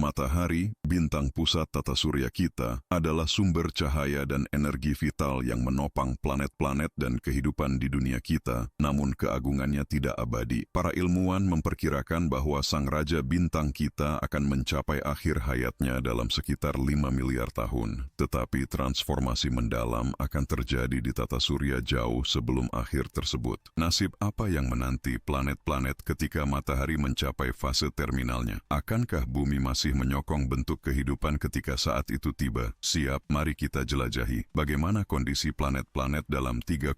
Matahari, bintang pusat tata surya kita, adalah sumber cahaya dan energi vital yang menopang planet-planet dan kehidupan di dunia kita, namun keagungannya tidak abadi. Para ilmuwan memperkirakan bahwa sang raja bintang kita akan mencapai akhir hayatnya dalam sekitar 5 miliar tahun. Tetapi transformasi mendalam akan terjadi di tata surya jauh sebelum akhir tersebut. Nasib apa yang menanti planet-planet ketika matahari mencapai fase terminalnya? Akankah bumi masih menyokong bentuk kehidupan ketika saat itu tiba? Siap, mari kita jelajahi bagaimana kondisi planet-planet dalam 3,5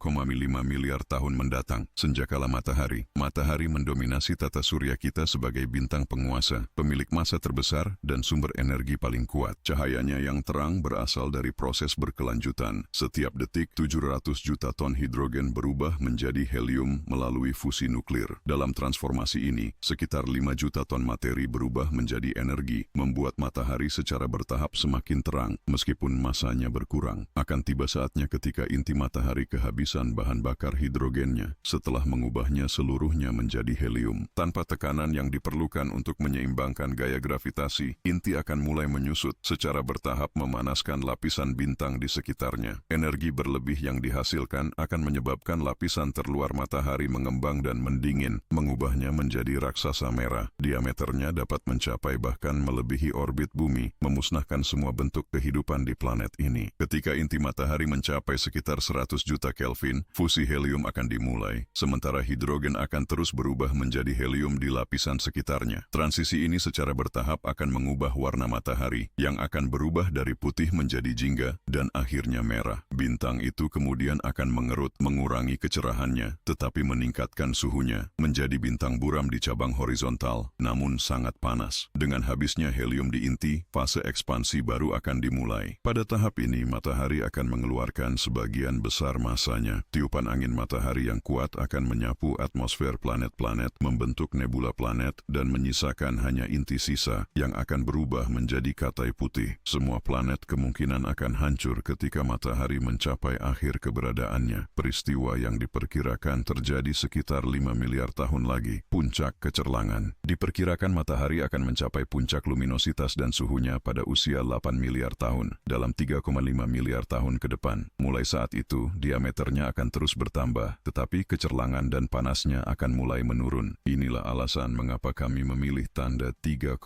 miliar tahun mendatang. Senjakala matahari mendominasi tata surya kita sebagai bintang penguasa, pemilik massa terbesar dan sumber energi paling kuat. Cahayanya yang terang berasal dari proses berkelanjutan. Setiap detik 700 juta ton hidrogen berubah menjadi helium melalui fusi nuklir. Dalam transformasi ini, sekitar 5 juta ton materi berubah menjadi energi, membuat matahari secara bertahap semakin terang, meskipun masanya berkurang. Akan tiba saatnya ketika inti matahari kehabisan bahan bakar hidrogennya, setelah mengubahnya seluruhnya menjadi helium. Tanpa tekanan yang diperlukan untuk menyeimbangkan gaya gravitasi, inti akan mulai menyusut, secara bertahap memanaskan lapisan bintang di sekitarnya. Energi berlebih yang dihasilkan akan menyebabkan lapisan terluar matahari mengembang dan mendingin, mengubahnya menjadi raksasa merah. Diameternya dapat mencapai bahkan melebihi orbit bumi, memusnahkan semua bentuk kehidupan di planet ini. Ketika inti matahari mencapai sekitar 100 juta Kelvin, fusi helium akan dimulai, sementara hidrogen akan terus berubah menjadi helium di lapisan sekitarnya. Transisi ini secara bertahap akan mengubah warna matahari, yang akan berubah dari putih menjadi jingga, dan akhirnya merah. Bintang itu kemudian akan mengerut, mengurangi kecerahannya, tetapi meningkatkan suhunya, menjadi bintang buram di cabang horizontal, namun sangat panas. Dengan habisnya helium di inti, fase ekspansi baru akan dimulai. Pada tahap ini, matahari akan mengeluarkan sebagian besar masanya. Tiupan angin matahari yang kuat akan menyapu atmosfer planet-planet, membentuk nebula planet, dan menyisakan hanya inti sisa, yang akan berubah menjadi katai putih. Semua planet kemungkinan akan hancur ketika matahari mencapai akhir keberadaannya. Peristiwa yang diperkirakan terjadi sekitar 5 miliar tahun lagi. Puncak kecerlangan. Diperkirakan matahari akan mencapai puncak luminositas dan suhunya pada usia 8 miliar tahun, dalam 3,5 miliar tahun ke depan. Mulai saat itu, diameternya akan terus bertambah, tetapi kecerlangan dan panasnya akan mulai menurun. Inilah alasan mengapa kami memilih tanda 3,5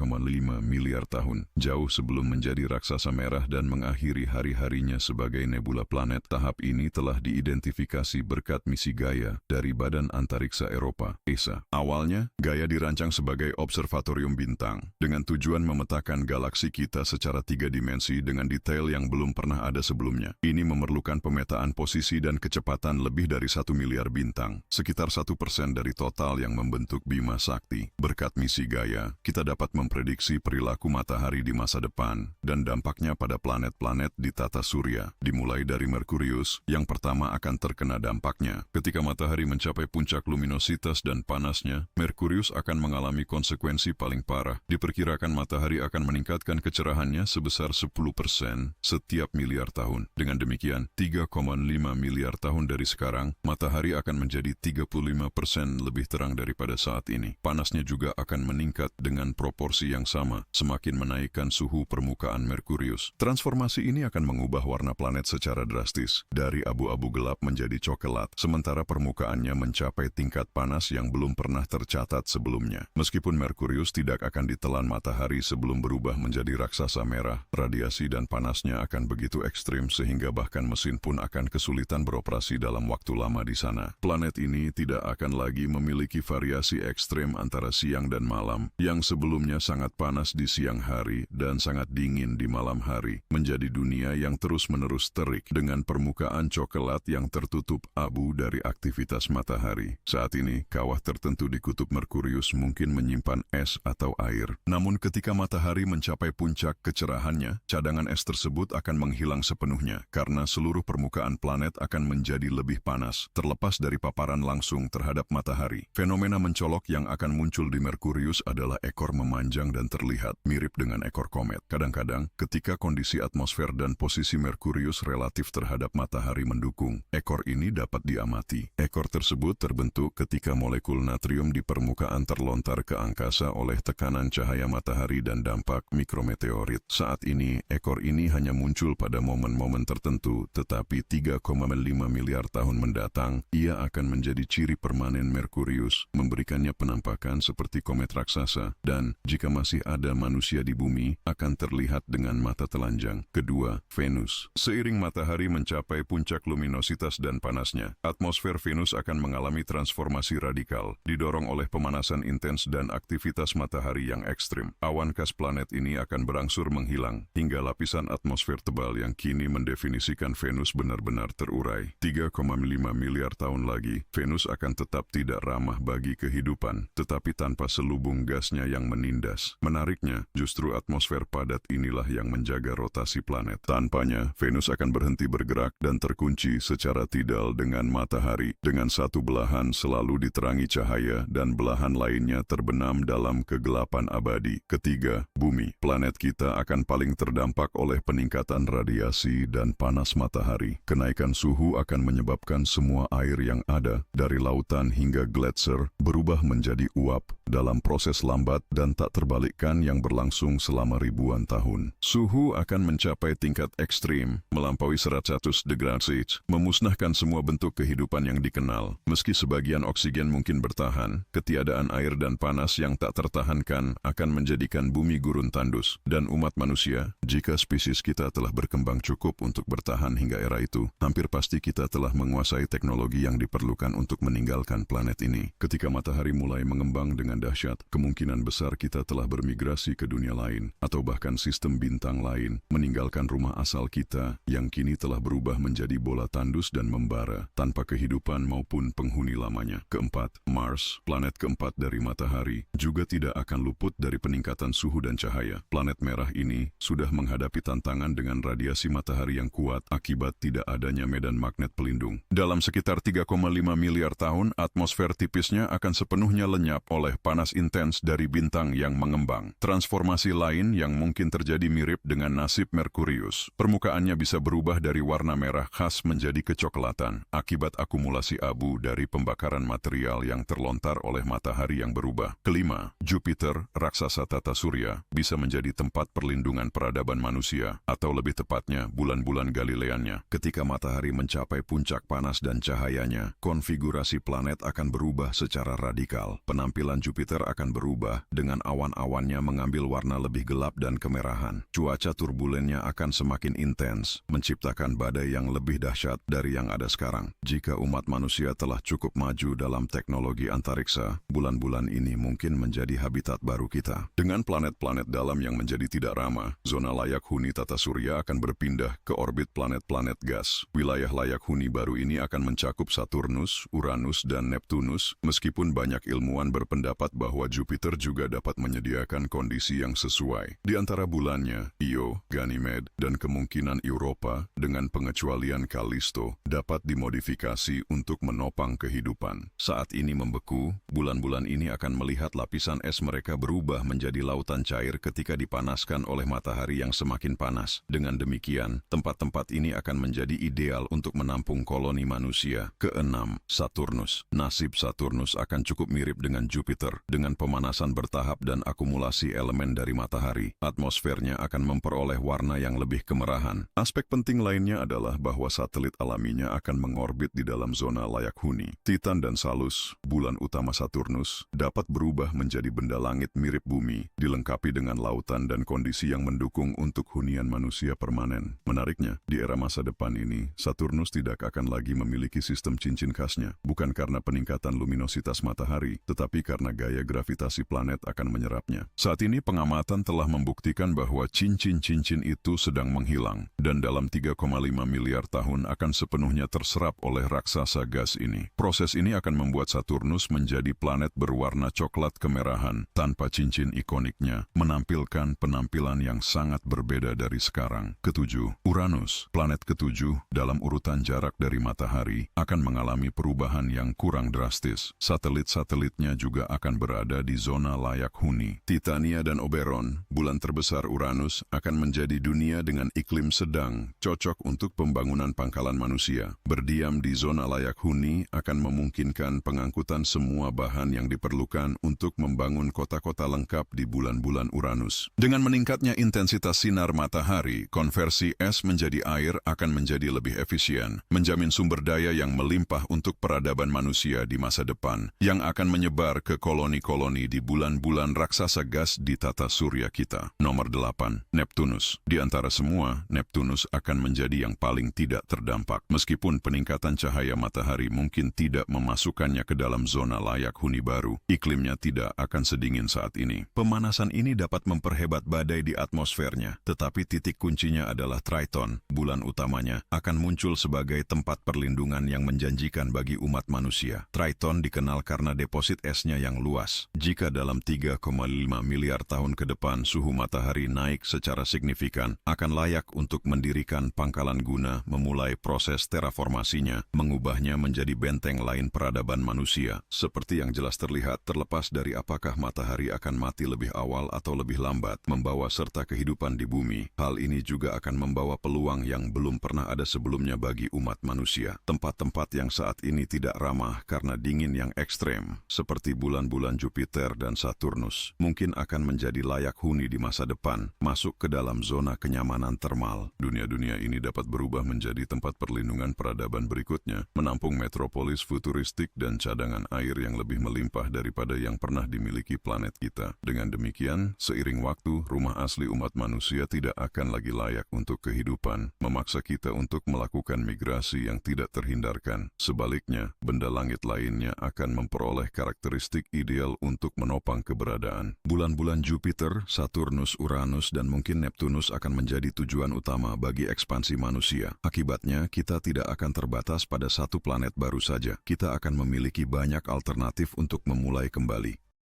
miliar tahun, jauh sebelum menjadi raksasa merah dan mengakhiri hari-harinya sebagai nebula planet. Tahap ini telah diidentifikasi berkat misi Gaia dari Badan Antariksa Eropa, ESA. Awalnya, Gaia dirancang sebagai observatorium bintang, dengan tujuan memetakan galaksi kita secara 3 dimensi dengan detail yang belum pernah ada sebelumnya. Ini memerlukan pemetaan posisi dan kecepatan lebih dari 1 miliar bintang, sekitar 1% dari total yang membentuk Bima Sakti. Berkat misi Gaia, kita dapat memprediksi perilaku matahari di masa depan dan dampaknya pada planet-planet di tata surya. Dimulai dari Merkurius, yang pertama akan terkena dampaknya. Ketika matahari mencapai puncak luminositas dan panasnya, Merkurius akan mengalami konsekuensi paling parah. Diperkirakan matahari akan meningkatkan kecerahannya sebesar 10% setiap miliar tahun. Dengan demikian, 3,5 miliar tahun dari sekarang, matahari akan menjadi 35% lebih terang daripada saat ini. Panasnya juga akan meningkat dengan proporsi yang sama, semakin menaikkan suhu permukaan Merkurius. Transformasi ini akan mengubah warna planet secara drastis, dari abu-abu gelap menjadi coklat, sementara permukaannya mencapai tingkat panas yang belum pernah tercatat sebelumnya. Meskipun Merkurius tidak akan ditelan matahari sebelum berubah menjadi raksasa merah, radiasi dan panasnya akan begitu ekstrim sehingga bahkan mesin pun akan kesulitan beroperasi dalam waktu lama di sana. Planet ini tidak akan lagi memiliki variasi ekstrim antara siang dan malam, yang sebelumnya sangat panas di siang hari dan sangat dingin di malam hari, menjadi dunia yang terus-menerus terik dengan permukaan coklat yang tertutup abu dari aktivitas matahari. Saat ini, kawah tertentu di kutub Merkurius mungkin menyimpan es atau air. Namun ketika matahari mencapai puncak kecerahannya, cadangan es tersebut akan menghilang sepenuhnya, karena seluruh permukaan planet akan menjadi lebih panas, terlepas dari paparan langsung terhadap matahari. Fenomena mencolok yang akan muncul di Merkurius adalah ekor memanjang dan terlihat mirip dengan ekor komet. Kadang-kadang, ketika kondisi atmosfer dan posisi Merkurius relatif terhadap matahari mendukung, ekor ini dapat diamati. Ekor tersebut terbentuk ketika molekul natrium di permukaan terlontar ke angkasa oleh tekanan cahaya matahari matahari dan dampak mikrometeorit. Saat ini, ekor ini hanya muncul pada momen-momen tertentu, tetapi 3,5 miliar tahun mendatang, ia akan menjadi ciri permanen Merkurius, memberikannya penampakan seperti komet raksasa, dan jika masih ada manusia di bumi, akan terlihat dengan mata telanjang. Kedua, Venus. Seiring matahari mencapai puncak luminositas dan panasnya, atmosfer Venus akan mengalami transformasi radikal, didorong oleh pemanasan intens dan aktivitas matahari yang ekstrim. Awan khas planet ini akan berangsur menghilang, hingga lapisan atmosfer tebal yang kini mendefinisikan Venus benar-benar terurai. 3,5 miliar tahun lagi, Venus akan tetap tidak ramah bagi kehidupan, tetapi tanpa selubung gasnya yang menindas. Menariknya, justru atmosfer padat inilah yang menjaga rotasi planet. Tanpanya, Venus akan berhenti bergerak dan terkunci secara tidal dengan matahari, dengan satu belahan selalu diterangi cahaya dan belahan lainnya terbenam dalam kegelapan abadi. Ketiga, Bumi. Planet kita akan paling terdampak oleh peningkatan radiasi dan panas matahari. Kenaikan suhu akan menyebabkan semua air yang ada, dari lautan hingga gletser, berubah menjadi uap dalam proses lambat dan tak terbalikkan yang berlangsung selama ribuan tahun. Suhu akan mencapai tingkat ekstrim, melampaui 100 derajat, memusnahkan semua bentuk kehidupan yang dikenal. Meski sebagian oksigen mungkin bertahan, ketiadaan air dan panas yang tak tertahankan akan menjadikan bumi gurun tandus. Dan umat manusia, jika spesies kita telah berkembang cukup untuk bertahan hingga era itu, hampir pasti kita telah menguasai teknologi yang diperlukan untuk meninggalkan planet ini. Ketika matahari mulai mengembang dengan dahsyat, kemungkinan besar kita telah bermigrasi ke dunia lain, atau bahkan sistem bintang lain, meninggalkan rumah asal kita yang kini telah berubah menjadi bola tandus dan membara, tanpa kehidupan maupun penghuni lamanya. Keempat, Mars, planet keempat dari matahari, juga tidak akan luput dari peningkatan suhu dan cahaya. Planet merah ini sudah menghadapi tantangan dengan radiasi matahari yang kuat akibat tidak adanya medan magnet pelindung. Dalam sekitar 3,5 miliar tahun, atmosfer tipisnya akan sepenuhnya lenyap oleh panas intens dari bintang yang mengembang. Transformasi lain yang mungkin terjadi mirip dengan nasib Merkurius. Permukaannya bisa berubah dari warna merah khas menjadi kecoklatan akibat akumulasi abu dari pembakaran material yang terlontar oleh matahari yang berubah. Kelima, Jupiter, raksasa tata surya, bisa menjadi tempat perlindungan peradaban manusia, atau lebih tepatnya bulan-bulan Galileannya. Ketika matahari mencapai puncak panas dan cahayanya, konfigurasi planet akan berubah secara radikal. Penampilan Jupiter akan berubah dengan awan-awannya mengambil warna lebih gelap dan kemerahan. Cuaca turbulennya akan semakin intens, menciptakan badai yang lebih dahsyat dari yang ada sekarang. Jika umat manusia telah cukup maju dalam teknologi antariksa, bulan-bulan ini mungkin menjadi habitat baru kita. Dengan planet-planet dalam yang menjadi tidak ramah, zona layak huni tata surya akan berpindah ke orbit planet-planet gas. Wilayah layak huni baru ini akan mencakup Saturnus, Uranus, dan Neptunus, meskipun banyak ilmuwan berpendapat bahwa Jupiter juga dapat menyediakan kondisi yang sesuai. Di antara bulannya, Io, Ganymede, dan kemungkinan Europa, dengan pengecualian Callisto, dapat dimodifikasi untuk menopang kehidupan. Saat ini membeku, bulan-bulan ini akan melihat lapisan es mereka berubah menjadi lautan cair ketika dipanaskan oleh matahari yang semakin panas. Dengan demikian, tempat-tempat ini akan menjadi ideal untuk menampung koloni manusia. Keenam, Saturnus. Nasib Saturnus akan cukup mirip dengan Jupiter, dengan pemanasan bertahap dan akumulasi elemen dari matahari. Atmosfernya akan memperoleh warna yang lebih kemerahan. Aspek penting lainnya adalah bahwa satelit alaminya akan mengorbit di dalam zona layak huni. Titan dan Salus, bulan utama Saturnus, dapat berubah menjadi benda langit mirip bumi, dilengkapi dengan lautan dan kondisi yang mendukung untuk hunian manusia permanen. Menariknya, di era masa depan ini, Saturnus tidak akan lagi memiliki sistem cincin khasnya, bukan karena peningkatan luminositas matahari, tetapi karena gaya gravitasi planet akan menyerapnya. Saat ini pengamatan telah membuktikan bahwa cincin-cincin itu sedang menghilang, dan dalam 3,5 miliar tahun akan sepenuhnya terserap oleh raksasa gas ini. Proses ini akan membuat Saturnus menjadi planet berwarna coklat kemerahan, tanpa cincin ikoniknya, menampilkan penampilan yang sangat berbeda dari sekarang. Ketujuh, Uranus, planet ketujuh dalam urutan jarak dari matahari, akan mengalami perubahan yang kurang drastis. Satelit-satelitnya juga akan berada di zona layak huni. Titania dan Oberon, bulan terbesar Uranus, akan menjadi dunia dengan iklim sedang, cocok untuk pembangunan pangkalan manusia. Berdiam di zona layak huni akan memungkinkan pengangkutan semua bahan yang diperlukan untuk membangun kota-kota lengkap di bulan bulan-bulan Uranus. Dengan meningkatnya intensitas sinar matahari, konversi es menjadi air akan menjadi lebih efisien, menjamin sumber daya yang melimpah untuk peradaban manusia di masa depan, yang akan menyebar ke koloni-koloni di bulan-bulan raksasa gas di tata surya kita. Nomor 8. Neptunus. Di antara semua, Neptunus akan menjadi yang paling tidak terdampak. Meskipun peningkatan cahaya matahari mungkin tidak memasukkannya ke dalam zona layak huni baru, iklimnya tidak akan sedingin saat ini. Pemanasan ini dapat memperhebat badai di atmosfernya, tetapi titik kuncinya adalah Triton, bulan utamanya, akan muncul sebagai tempat perlindungan yang menjanjikan bagi umat manusia. Triton dikenal karena deposit esnya yang luas. Jika dalam 3,5 miliar tahun ke depan suhu matahari naik secara signifikan, akan layak untuk mendirikan pangkalan guna memulai proses terraformasinya, mengubahnya menjadi benteng lain peradaban manusia, seperti yang jelas terlihat terlepas dari apakah matahari akan mati lebih awal atau lebih lambat, membawa serta kehidupan di bumi. Hal ini juga akan membawa peluang yang belum pernah ada sebelumnya bagi umat manusia. Tempat-tempat yang saat ini tidak ramah karena dingin yang ekstrem, seperti bulan-bulan Jupiter dan Saturnus, mungkin akan menjadi layak huni di masa depan, masuk ke dalam zona kenyamanan termal. Dunia-dunia ini dapat berubah menjadi tempat perlindungan peradaban berikutnya, menampung metropolis futuristik dan cadangan air yang lebih melimpah daripada yang pernah dimiliki planet kita. Dengan demikian, seiring waktu, rumah asli umat manusia tidak akan lagi layak untuk kehidupan, memaksa kita untuk melakukan migrasi yang tidak terhindarkan. Sebaliknya, benda langit lainnya akan memperoleh karakteristik ideal untuk menopang keberadaan. Bulan-bulan Jupiter, Saturnus, Uranus, dan mungkin Neptunus akan menjadi tujuan utama bagi ekspansi manusia. Akibatnya, kita tidak akan terbatas pada satu planet baru saja. Kita akan memiliki banyak alternatif untuk memulai kembali.